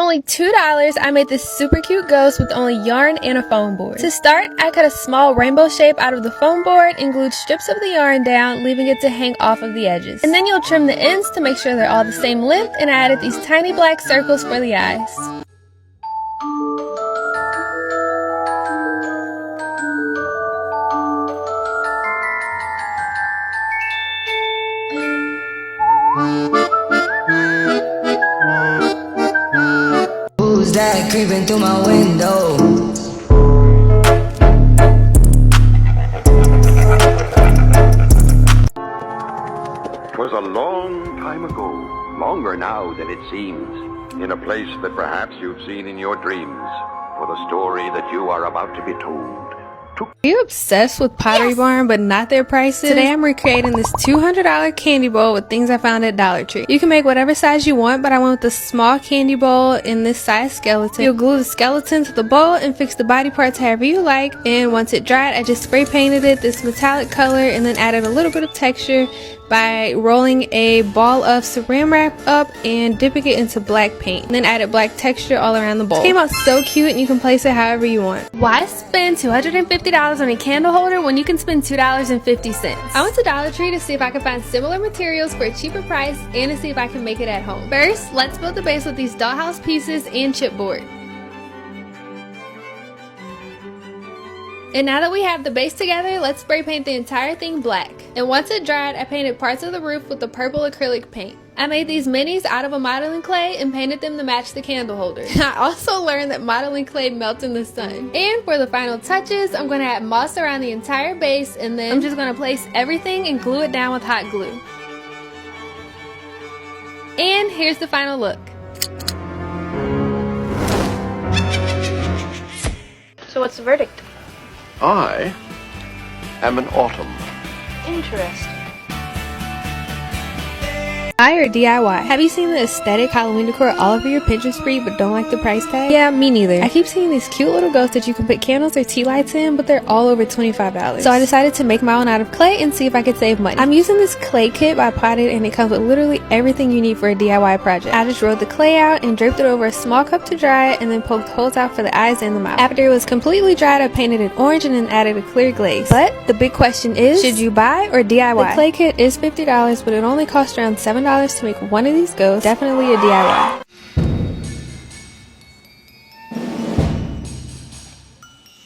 only $2, I made this super cute ghost with only yarn and a foam board. To start, I cut a small rainbow shape out of the foam board and glued strips of the yarn down, leaving it to hang off of the edges. And then you'll trim the ends to make sure they're all the same length, and I added these tiny black circles for the eyes. Who's that creeping through my window? Was a long time ago, longer now than it seems, in a place that perhaps you've seen in your dreams, for the story that you are about to be told. Are you obsessed with Pottery Barn but not their prices? Today I'm recreating this $200 candy bowl with things I found at Dollar Tree. You can make whatever size you want, but I went with the small candy bowl in this size skeleton. You'll glue the skeleton to the bowl and fix the body parts however you like, and once it dried I just spray painted it this metallic color and then added a little bit of texture by rolling a ball of saran wrap up and dipping it into black paint, and then added black texture all around the bowl. It came out so cute and you can place it however you want. Why spend $250 on a candle holder when you can spend $2.50? I went to Dollar Tree to see if I could find similar materials for a cheaper price and to see if I can make it at home. First, let's build the base with these dollhouse pieces and chipboard. And now that we have the base together, let's spray paint the entire thing black. And once it dried, I painted parts of the roof with the purple acrylic paint. I made these minis out of a modeling clay and painted them to match the candle holder. I also learned that modeling clay melts in the sun. And for the final touches, I'm going to add moss around the entire base, and then I'm just going to place everything and glue it down with hot glue. And here's the final look. So what's the verdict? I am an autumn. Interesting. Buy or DIY? Have you seen the aesthetic Halloween decor all over your Pinterest feed but don't like the price tag? Yeah, me neither. I keep seeing these cute little ghosts that you can put candles or tea lights in, but they're all over $25. So I decided to make my own out of clay and see if I could save money. I'm using this clay kit by Potted, and it comes with literally everything you need for a DIY project. I just rolled the clay out and draped it over a small cup to dry it, and then poked holes out for the eyes and the mouth. After it was completely dried, I painted it orange and then added a clear glaze. But the big question is, should you buy or DIY? The clay kit is $50, but it only costs around $7 to make one of these ghosts. Definitely a DIY.